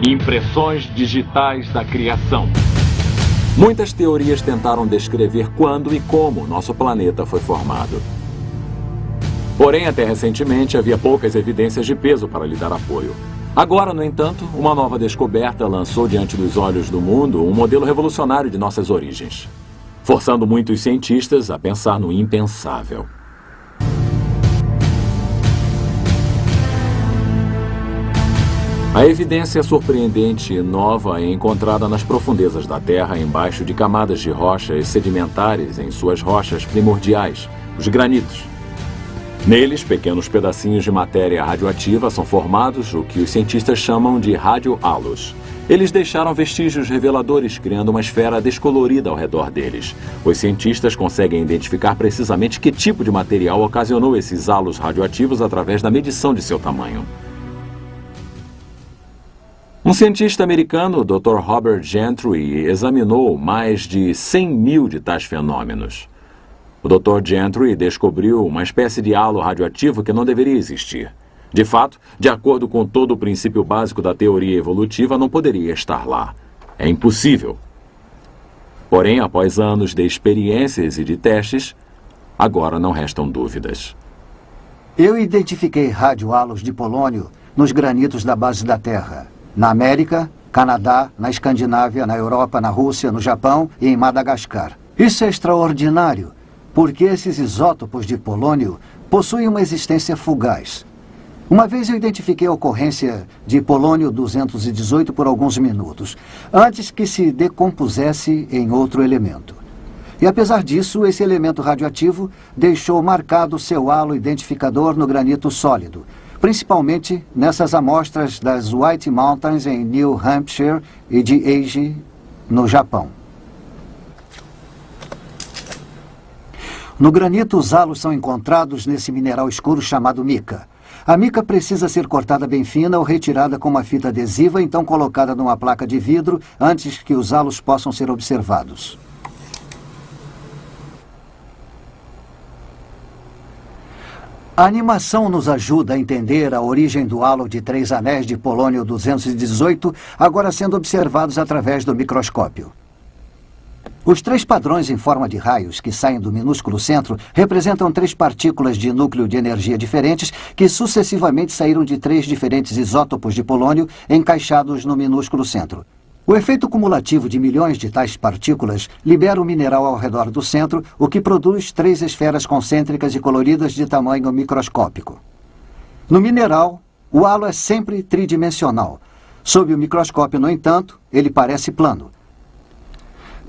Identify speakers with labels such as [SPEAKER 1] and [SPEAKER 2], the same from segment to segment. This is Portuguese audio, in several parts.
[SPEAKER 1] Impressões digitais da criação.
[SPEAKER 2] Muitas teorias tentaram descrever quando e como nosso planeta foi formado. Porém, até recentemente, havia poucas evidências de peso para lhe dar apoio. Agora, no entanto, uma nova descoberta lançou diante dos olhos do mundo um modelo revolucionário de nossas origens, forçando muitos cientistas a pensar no impensável. A evidência surpreendente e nova é encontrada nas profundezas da Terra, embaixo de camadas de rochas sedimentares em suas rochas primordiais, os granitos. Neles, pequenos pedacinhos de matéria radioativa são formados, o que os cientistas chamam de radiohalos. Eles deixaram vestígios reveladores, criando uma esfera descolorida ao redor deles. Os cientistas conseguem identificar precisamente que tipo de material ocasionou esses halos radioativos através da medição de seu tamanho. Um cientista americano, o Dr. Robert Gentry, examinou mais de 100 mil de tais fenômenos. O Dr. Gentry descobriu uma espécie de halo radioativo que não deveria existir. De fato, de acordo com todo o princípio básico da teoria evolutiva, não poderia estar lá. É impossível. Porém, após anos de experiências e de testes, agora não restam dúvidas.
[SPEAKER 3] Eu identifiquei radiohalos de polônio nos granitos da base da Terra. Na América, Canadá, na Escandinávia, na Europa, na Rússia, no Japão e em Madagascar. Isso é extraordinário, porque esses isótopos de polônio possuem uma existência fugaz. Uma vez eu identifiquei a ocorrência de polônio-218 por alguns minutos, antes que se decompusesse em outro elemento. E apesar disso, esse elemento radioativo deixou marcado seu halo identificador no granito sólido, principalmente nessas amostras das White Mountains em New Hampshire e de Eiji, no Japão. No granito, os halos são encontrados nesse mineral escuro chamado mica. A mica precisa ser cortada bem fina ou retirada com uma fita adesiva, então colocada numa placa de vidro antes que os halos possam ser observados. A animação nos ajuda a entender a origem do halo de 3 anéis de polônio-218, agora sendo observados através do microscópio. Os 3 padrões em forma de raios que saem do minúsculo centro representam 3 partículas de núcleo de energia diferentes que sucessivamente saíram de 3 diferentes isótopos de polônio encaixados no minúsculo centro. O efeito cumulativo de milhões de tais partículas libera o mineral ao redor do centro, o que produz 3 esferas concêntricas e coloridas de tamanho microscópico. No mineral, o halo é sempre tridimensional. Sob o microscópio, no entanto, ele parece plano.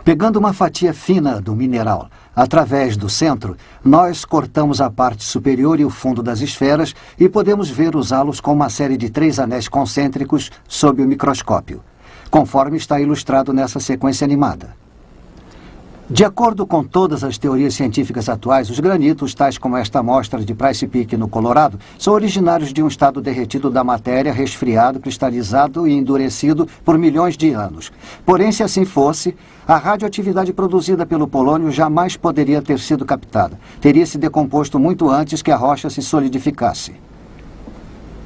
[SPEAKER 3] Pegando uma fatia fina do mineral através do centro, nós cortamos a parte superior e o fundo das esferas e podemos ver os halos com uma série de 3 anéis concêntricos sob o microscópio, conforme está ilustrado nessa sequência animada. De acordo com todas as teorias científicas atuais, os granitos, tais como esta amostra de Price Peak no Colorado, são originários de um estado derretido da matéria, resfriado, cristalizado e endurecido por milhões de anos. Porém, se assim fosse, a radioatividade produzida pelo polônio jamais poderia ter sido captada. Teria se decomposto muito antes que a rocha se solidificasse.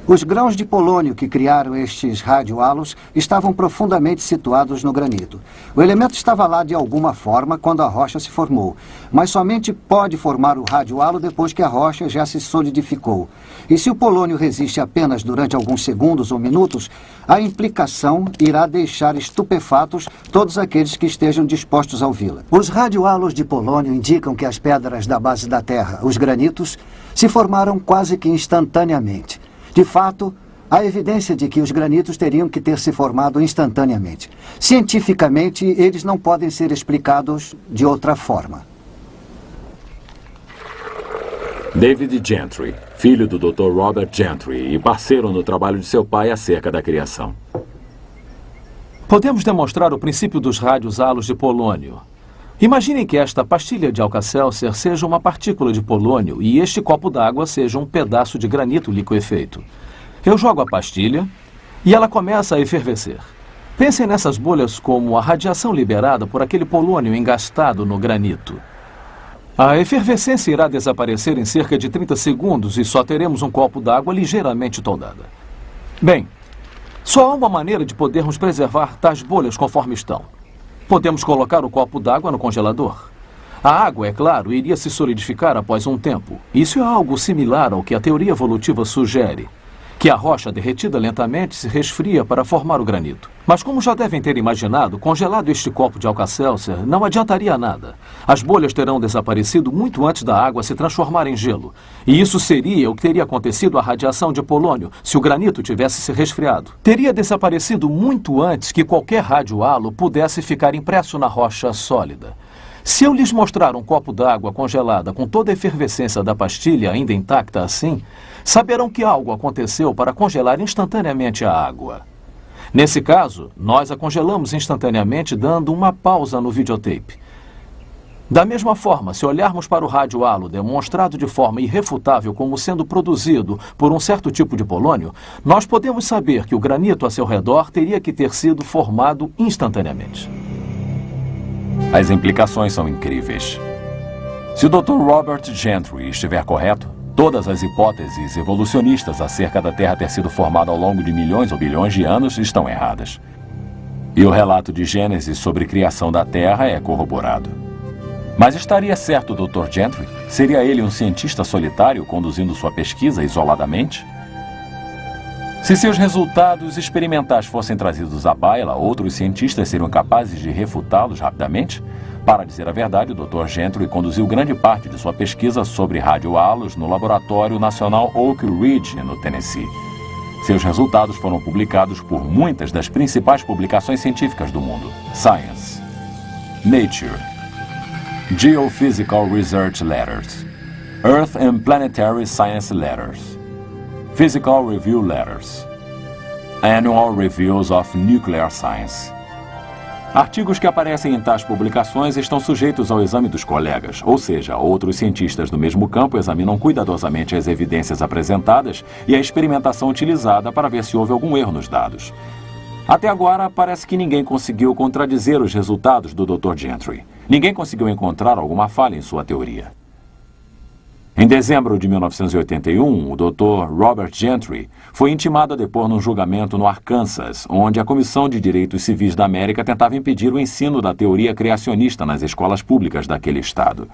[SPEAKER 3] Os grãos de polônio que criaram estes radiohalos estavam profundamente situados no granito. O elemento estava lá de alguma forma quando a rocha se formou, mas somente pode formar o radiohalo depois que a rocha já se solidificou. E se o polônio resiste apenas durante alguns segundos ou minutos, a implicação irá deixar estupefatos todos aqueles que estejam dispostos a ouvi-la. Os radiohalos de polônio indicam que as pedras da base da Terra, os granitos, se formaram quase que instantaneamente. De fato, há evidência de que os granitos teriam que ter se formado instantaneamente. Cientificamente, eles não podem ser explicados de outra forma.
[SPEAKER 2] David Gentry, filho do Dr. Robert Gentry e parceiro no trabalho de seu pai acerca da criação.
[SPEAKER 4] Podemos demonstrar o princípio dos radiohalos de polônio. Imaginem que esta pastilha de Alka-Seltzer seja uma partícula de polônio e este copo d'água seja um pedaço de granito liquefeito. Eu jogo a pastilha e ela começa a efervescer. Pensem nessas bolhas como a radiação liberada por aquele polônio engastado no granito. A efervescência irá desaparecer em cerca de 30 segundos e só teremos um copo d'água ligeiramente toldada. Bem, Só há uma maneira de podermos preservar tais bolhas conforme estão. Podemos colocar o copo d'água no congelador. A água, é claro, iria se solidificar após um tempo. Isso é algo similar ao que a teoria evolutiva sugere, que a rocha derretida lentamente se resfria para formar o granito. Mas como já devem ter imaginado, congelado este copo de Alka-Seltzer não adiantaria nada. As bolhas terão desaparecido muito antes da água se transformar em gelo. E isso seria o que teria acontecido à radiação de polônio se o granito tivesse se resfriado. Teria desaparecido muito antes que qualquer radiohalo pudesse ficar impresso na rocha sólida. Se eu lhes mostrar um copo d'água congelada com toda a efervescência da pastilha ainda intacta assim, saberão que algo aconteceu para congelar instantaneamente a água. Nesse caso, nós a congelamos instantaneamente dando uma pausa no videotape. Da mesma forma, se olharmos para o radiohalo demonstrado de forma irrefutável como sendo produzido por um certo tipo de polônio, nós podemos saber que o granito a seu redor teria que ter sido formado instantaneamente.
[SPEAKER 2] As implicações são incríveis. Se o Dr. Robert Gentry estiver correto, todas as hipóteses evolucionistas acerca da Terra ter sido formada ao longo de milhões ou bilhões de anos estão erradas. E o relato de Gênesis sobre a criação da Terra é corroborado. Mas estaria certo o Dr. Gentry? Seria ele um cientista solitário conduzindo sua pesquisa isoladamente? Se seus resultados experimentais fossem trazidos à baila, outros cientistas seriam capazes de refutá-los rapidamente? Para dizer a verdade, o Dr. Gentry conduziu grande parte de sua pesquisa sobre radiohalos no Laboratório Nacional Oak Ridge, no Tennessee. Seus resultados foram publicados por muitas das principais publicações científicas do mundo: Science, Nature, Geophysical Research Letters, Earth and Planetary Science Letters, Physical Review Letters, Annual Reviews of Nuclear Science. Artigos que aparecem em tais publicações estão sujeitos ao exame dos colegas, ou seja, outros cientistas do mesmo campo examinam cuidadosamente as evidências apresentadas e a experimentação utilizada para ver se houve algum erro nos dados. Até agora, parece que ninguém conseguiu contradizer os resultados do Dr. Gentry. Ninguém conseguiu encontrar alguma falha em sua teoria. Em dezembro de 1981, o Dr. Robert Gentry foi intimado a depor num julgamento no Arkansas, onde a Comissão de Direitos Civis da América tentava impedir o ensino da teoria criacionista nas escolas públicas daquele estado.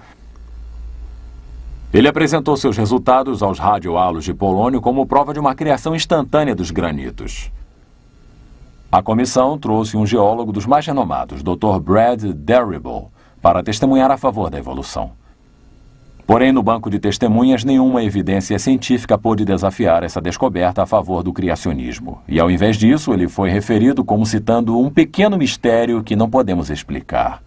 [SPEAKER 2] Ele apresentou seus resultados aos radiohalos de polônio como prova de uma criação instantânea dos granitos. A comissão trouxe um geólogo dos mais renomados, Dr. Brad Derribble, para testemunhar a favor da evolução. Porém, no banco de testemunhas, nenhuma evidência científica pôde desafiar essa descoberta a favor do criacionismo. E, ao invés disso, ele foi referido como citando um pequeno mistério que não podemos explicar.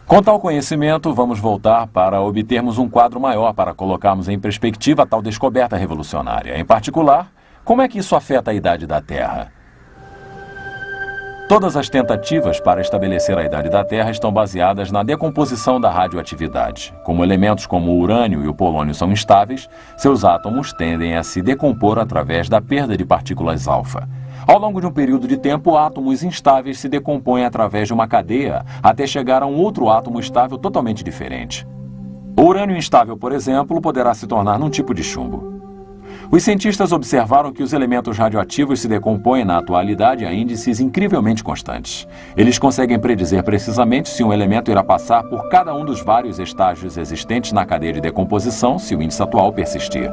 [SPEAKER 2] Com tal conhecimento, vamos voltar para obtermos um quadro maior para colocarmos em perspectiva tal descoberta revolucionária. Em particular, como é que isso afeta a idade da Terra? Todas as tentativas para estabelecer a idade da Terra estão baseadas na decomposição da radioatividade. Como elementos como o urânio e o polônio são instáveis, seus átomos tendem a se decompor através da perda de partículas alfa. Ao longo de um período de tempo, átomos instáveis se decompõem através de uma cadeia até chegar a um outro átomo estável totalmente diferente. O urânio instável, por exemplo, poderá se tornar num tipo de chumbo. Os cientistas observaram que os elementos radioativos se decompõem na atualidade a índices incrivelmente constantes. Eles conseguem predizer precisamente se um elemento irá passar por cada um dos vários estágios existentes na cadeia de decomposição se o índice atual persistir.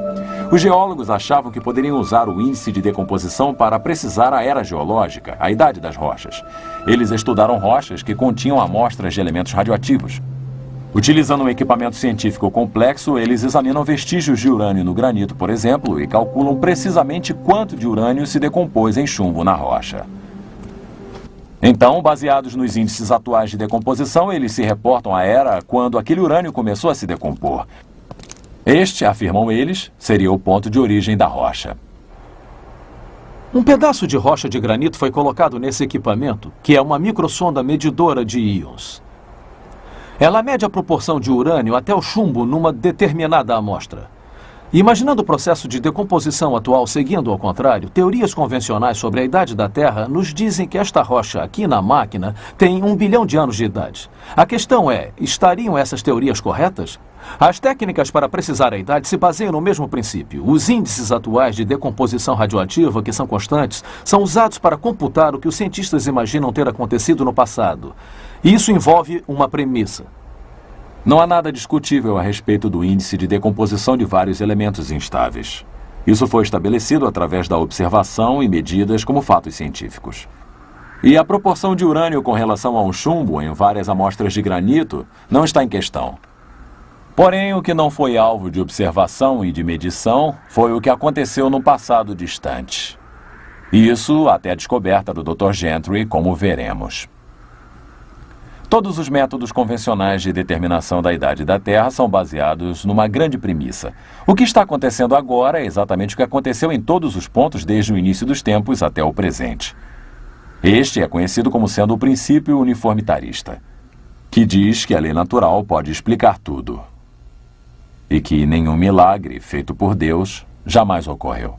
[SPEAKER 2] Os geólogos achavam que poderiam usar o índice de decomposição para precisar a era geológica, a idade das rochas. Eles estudaram rochas que continham amostras de elementos radioativos. Utilizando um equipamento científico complexo, eles examinam vestígios de urânio no granito, por exemplo, e calculam precisamente quanto de urânio se decompôs em chumbo na rocha. Então, baseados nos índices atuais de decomposição, eles se reportam à era quando aquele urânio começou a se decompor. Este, afirmam eles, seria o ponto de origem da rocha.
[SPEAKER 4] Um pedaço de rocha de granito foi colocado nesse equipamento, que é uma microsonda medidora de íons. Ela mede a proporção de urânio até o chumbo numa determinada amostra. Imaginando o processo de decomposição atual seguindo ao contrário, teorias convencionais sobre a idade da Terra nos dizem que esta rocha aqui na máquina tem 1 bilhão de anos de idade. A questão é, estariam essas teorias corretas? As técnicas para precisar a idade se baseiam no mesmo princípio. Os índices atuais de decomposição radioativa, que são constantes, são usados para computar o que os cientistas imaginam ter acontecido no passado. E isso envolve uma premissa.
[SPEAKER 2] Não há nada discutível a respeito do índice de decomposição de vários elementos instáveis. Isso foi estabelecido através da observação e medidas como fatos científicos. E a proporção de urânio com relação ao chumbo em várias amostras de granito não está em questão. Porém, o que não foi alvo de observação e de medição foi o que aconteceu no passado distante. Isso até a descoberta do Dr. Gentry, como veremos. Todos os métodos convencionais de determinação da idade da Terra são baseados numa grande premissa. O que está acontecendo agora é exatamente o que aconteceu em todos os pontos desde o início dos tempos até o presente. Este é conhecido como sendo o princípio uniformitarista, que diz que a lei natural pode explicar tudo e que nenhum milagre feito por Deus jamais ocorreu.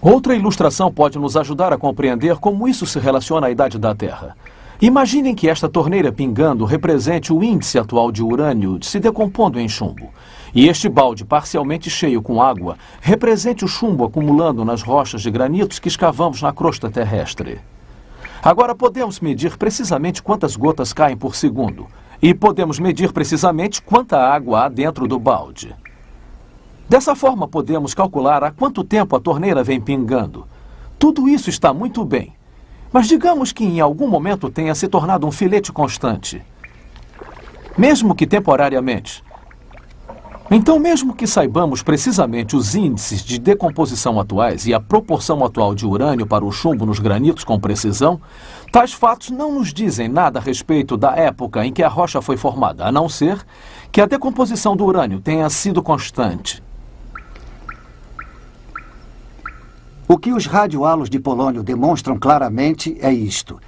[SPEAKER 4] Outra ilustração pode nos ajudar a compreender como isso se relaciona à idade da Terra. Imaginem que esta torneira pingando represente o índice atual de urânio se decompondo em chumbo. E este balde parcialmente cheio com água represente o chumbo acumulando nas rochas de granitos que escavamos na crosta terrestre. Agora podemos medir precisamente quantas gotas caem por segundo. E podemos medir precisamente quanta água há dentro do balde. Dessa forma podemos calcular há quanto tempo a torneira vem pingando. Tudo isso está muito bem. Mas digamos que em algum momento tenha se tornado um filete constante. Mesmo que temporariamente. Então, mesmo que saibamos precisamente os índices de decomposição atuais e a proporção atual de urânio para o chumbo nos granitos com precisão, tais fatos não nos dizem nada a respeito da época em que a rocha foi formada, a não ser que a decomposição do urânio tenha sido constante.
[SPEAKER 3] O que os radiohalos de polônio demonstram claramente é isto.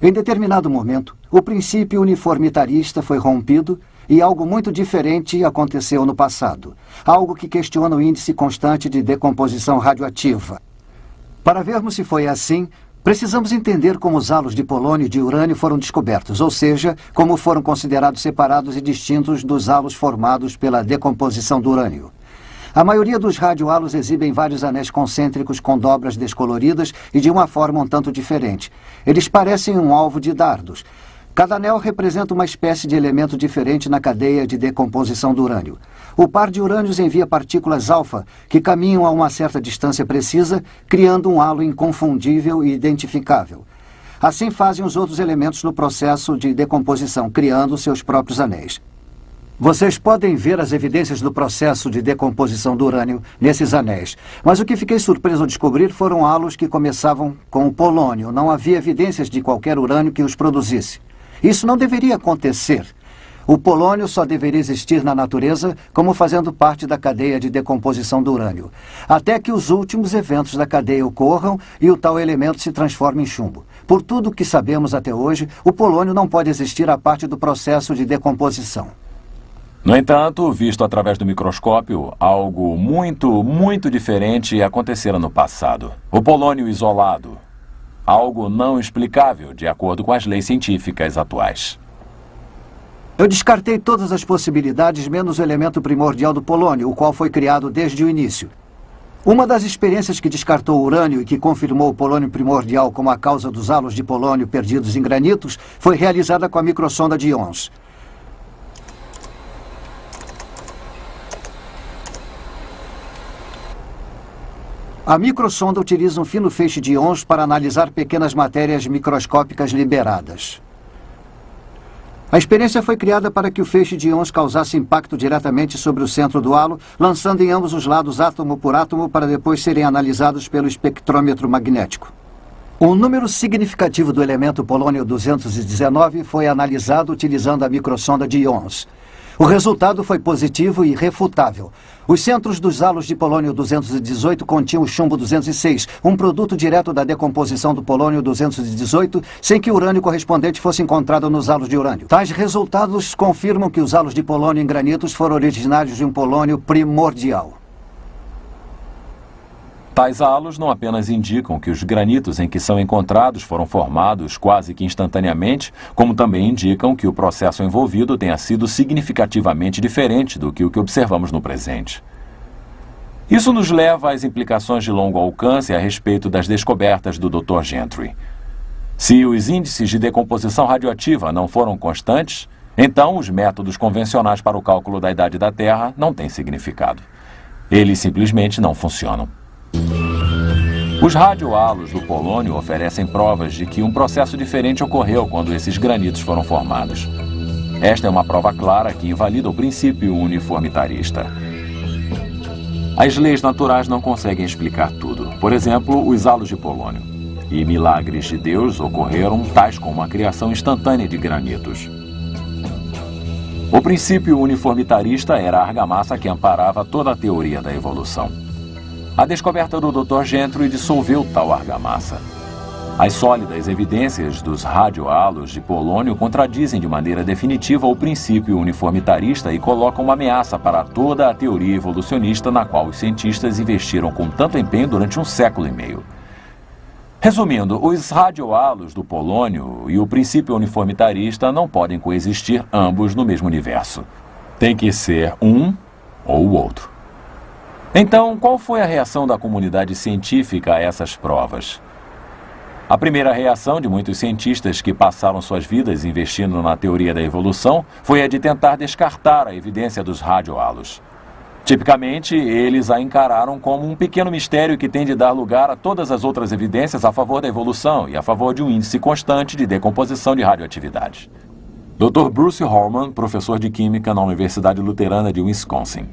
[SPEAKER 3] Em determinado momento, o princípio uniformitarista foi rompido e algo muito diferente aconteceu no passado. Algo que questiona o índice constante de decomposição radioativa. Para vermos se foi assim, precisamos entender como os halos de polônio e de urânio foram descobertos, ou seja, como foram considerados separados e distintos dos halos formados pela decomposição do urânio. A maioria dos radiohalos exibem vários anéis concêntricos com dobras descoloridas e de uma forma um tanto diferente. Eles parecem um alvo de dardos. Cada anel representa uma espécie de elemento diferente na cadeia de decomposição do urânio. O par de urânios envia partículas alfa, que caminham a uma certa distância precisa, criando um halo inconfundível e identificável. Assim fazem os outros elementos no processo de decomposição, criando seus próprios anéis. Vocês podem ver as evidências do processo de decomposição do urânio nesses anéis. Mas o que fiquei surpreso ao descobrir foram halos que começavam com o polônio. Não havia evidências de qualquer urânio que os produzisse. Isso não deveria acontecer. O polônio só deveria existir na natureza como fazendo parte da cadeia de decomposição do urânio, até que os últimos eventos da cadeia ocorram e o tal elemento se transforme em chumbo. Por tudo o que sabemos até hoje, o polônio não pode existir à parte do processo de decomposição.
[SPEAKER 2] No entanto, visto através do microscópio, algo muito diferente acontecera no passado. O polônio isolado. Algo não explicável, de acordo com as leis científicas atuais.
[SPEAKER 3] Eu descartei todas as possibilidades, menos o elemento primordial do polônio, o qual foi criado desde o início. Uma das experiências que descartou o urânio e que confirmou o polônio primordial como a causa dos halos de polônio perdidos em granitos foi realizada com a microsonda de íons. A microsonda utiliza um fino feixe de íons para analisar pequenas matérias microscópicas liberadas. A experiência foi criada para que o feixe de íons causasse impacto diretamente sobre o centro do halo, lançando em ambos os lados átomo por átomo para depois serem analisados pelo espectrômetro magnético. Um número significativo do elemento polônio-219 foi analisado utilizando a microsonda de íons. O resultado foi positivo e refutável. Os centros dos halos de polônio-218 continham o chumbo-206, um produto direto da decomposição do polônio-218, sem que o urânio correspondente fosse encontrado nos halos de urânio. Tais resultados confirmam que os halos de polônio em granitos foram originários de um polônio primordial.
[SPEAKER 2] Tais halos não apenas indicam que os granitos em que são encontrados foram formados quase que instantaneamente, como também indicam que o processo envolvido tenha sido significativamente diferente do que o que observamos no presente. Isso nos leva às implicações de longo alcance a respeito das descobertas do Dr. Gentry. Se os índices de decomposição radioativa não foram constantes, então os métodos convencionais para o cálculo da idade da Terra não têm significado. Eles simplesmente não funcionam. Os radiohalos do polônio oferecem provas de que um processo diferente ocorreu quando esses granitos foram formados. Esta é uma prova clara que invalida o princípio uniformitarista. As leis naturais não conseguem explicar tudo. Por exemplo, os halos de polônio. E milagres de Deus ocorreram, tais como a criação instantânea de granitos. O princípio uniformitarista era a argamassa que amparava toda a teoria da evolução. A descoberta do Dr. Gentry dissolveu tal argamassa. As sólidas evidências dos radiohalos de polônio contradizem de maneira definitiva o princípio uniformitarista e colocam uma ameaça para toda a teoria evolucionista na qual os cientistas investiram com tanto empenho durante 1 século e meio. Resumindo, os radiohalos do polônio e o princípio uniformitarista não podem coexistir ambos no mesmo universo. Tem que ser um ou o outro. Então, qual foi a reação da comunidade científica a essas provas? A primeira reação de muitos cientistas que passaram suas vidas investindo na teoria da evolução foi a de tentar descartar a evidência dos radiohalos. Tipicamente, eles a encararam como um pequeno mistério que tem de dar lugar a todas as outras evidências a favor da evolução e a favor de um índice constante de decomposição de radioatividade. Dr. Bruce Horman, professor de Química na Universidade Luterana de Wisconsin.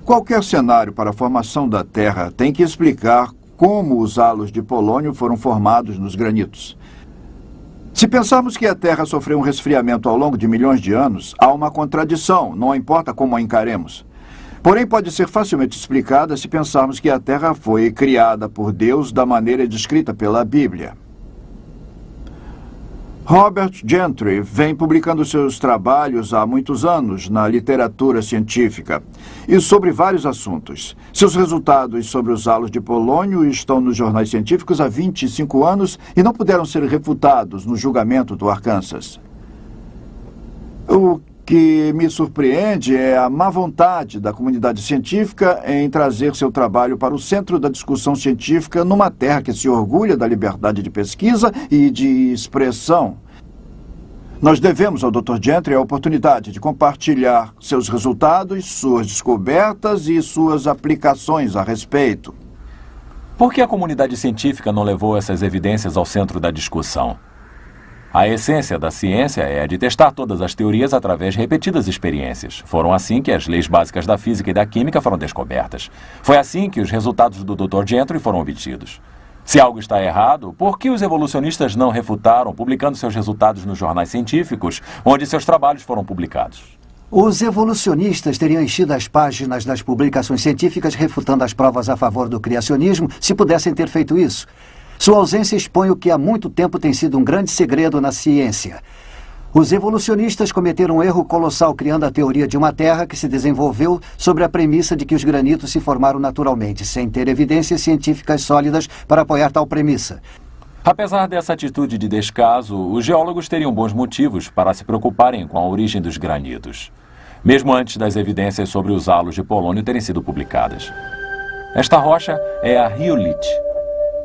[SPEAKER 5] Qualquer cenário para a formação da Terra tem que explicar como os halos de polônio foram formados nos granitos. Se pensarmos que a Terra sofreu um resfriamento ao longo de milhões de anos, há uma contradição, não importa como a encaremos. Porém, pode ser facilmente explicada se pensarmos que a Terra foi criada por Deus da maneira descrita pela Bíblia. Robert Gentry vem publicando seus trabalhos há muitos anos na literatura científica e sobre vários assuntos. Seus resultados sobre os halos de polônio estão nos jornais científicos há 25 anos e não puderam ser refutados no julgamento do Arkansas. O que me surpreende é a má vontade da comunidade científica em trazer seu trabalho para o centro da discussão científica numa terra que se orgulha da liberdade de pesquisa e de expressão. Nós devemos ao Dr. Gentry a oportunidade de compartilhar seus resultados, suas descobertas e suas aplicações a respeito.
[SPEAKER 2] Por que a comunidade científica não levou essas evidências ao centro da discussão? A essência da ciência é a de testar todas as teorias através de repetidas experiências. Foram assim que as leis básicas da física e da química foram descobertas. Foi assim que os resultados do Dr. Gentry foram obtidos. Se algo está errado, por que os evolucionistas não refutaram, publicando seus resultados nos jornais científicos, onde seus trabalhos foram publicados?
[SPEAKER 3] Os evolucionistas teriam enchido as páginas das publicações científicas refutando as provas a favor do criacionismo se pudessem ter feito isso. Sua ausência expõe o que há muito tempo tem sido um grande segredo na ciência. Os evolucionistas cometeram um erro colossal criando a teoria de uma Terra que se desenvolveu sobre a premissa de que os granitos se formaram naturalmente, sem ter evidências científicas sólidas para apoiar tal premissa.
[SPEAKER 2] Apesar dessa atitude de descaso, os geólogos teriam bons motivos para se preocuparem com a origem dos granitos, mesmo antes das evidências sobre os halos de polônio terem sido publicadas. Esta rocha é a riolite.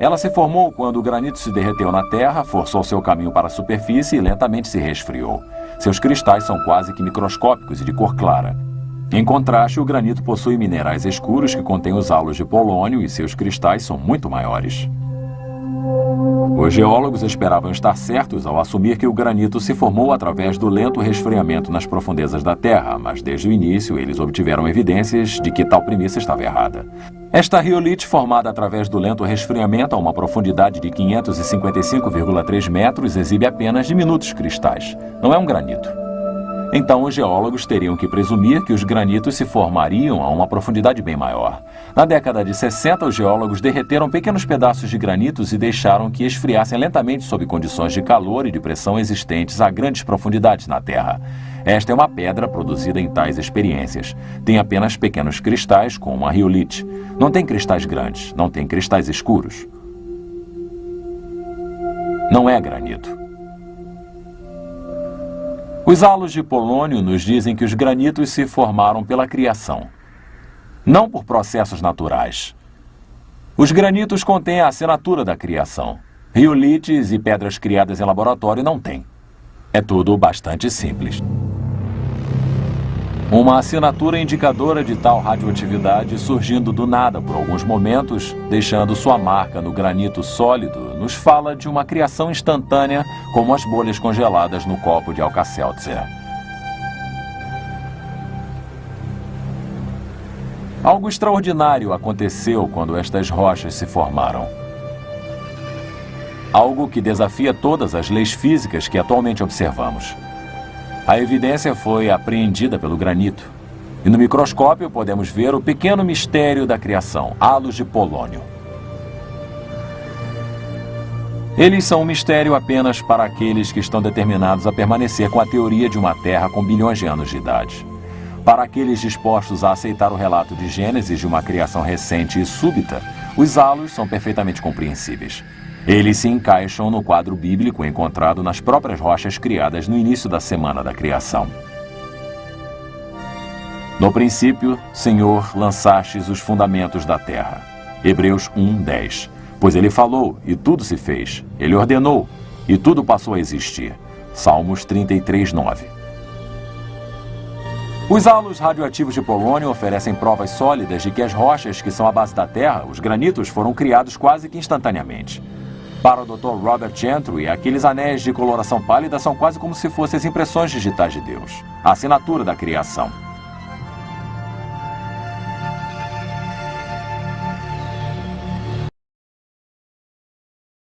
[SPEAKER 2] Ela se formou quando o granito se derreteu na terra, forçou seu caminho para a superfície e lentamente se resfriou. Seus cristais são quase que microscópicos e de cor clara. Em contraste, o granito possui minerais escuros que contêm os halos de polônio e seus cristais são muito maiores. Os geólogos esperavam estar certos ao assumir que o granito se formou através do lento resfriamento nas profundezas da Terra, mas desde o início eles obtiveram evidências de que tal premissa estava errada. Esta riolite, formada através do lento resfriamento a uma profundidade de 555,3 metros, exibe apenas diminutos cristais. Não é um granito. Então os geólogos teriam que presumir que os granitos se formariam a uma profundidade bem maior. Na década de 60, os geólogos derreteram pequenos pedaços de granitos e deixaram que esfriassem lentamente sob condições de calor e de pressão existentes a grandes profundidades na Terra. Esta é uma pedra produzida em tais experiências. Tem apenas pequenos cristais, como a riolite. Não tem cristais grandes, não tem cristais escuros. Não é granito. Os halos de polônio nos dizem que os granitos se formaram pela criação, não por processos naturais. Os granitos contêm a assinatura da criação. Riolites e pedras criadas em laboratório não têm. É tudo bastante simples. Uma assinatura indicadora de tal radioatividade surgindo do nada por alguns momentos, deixando sua marca no granito sólido, nos fala de uma criação instantânea como as bolhas congeladas no copo de Alka-Seltzer. Algo extraordinário aconteceu quando estas rochas se formaram. Algo que desafia todas as leis físicas que atualmente observamos. A evidência foi apreendida pelo granito. E no microscópio podemos ver o pequeno mistério da criação, halos de polônio. Eles são um mistério apenas para aqueles que estão determinados a permanecer com a teoria de uma Terra com bilhões de anos de idade. Para aqueles dispostos a aceitar o relato de Gênesis de uma criação recente e súbita, os halos são perfeitamente compreensíveis. Eles se encaixam no quadro bíblico encontrado nas próprias rochas criadas no início da semana da criação. No princípio, Senhor, lançastes os fundamentos da terra. Hebreus 1:10. Pois ele falou, e tudo se fez. Ele ordenou, e tudo passou a existir. Salmos 33:9. Os halos radioativos de polônio oferecem provas sólidas de que as rochas que são a base da Terra, os granitos, foram criados quase que instantaneamente. Para o Dr. Robert Gentry, aqueles anéis de coloração pálida são quase como se fossem as impressões digitais de Deus, a assinatura da criação.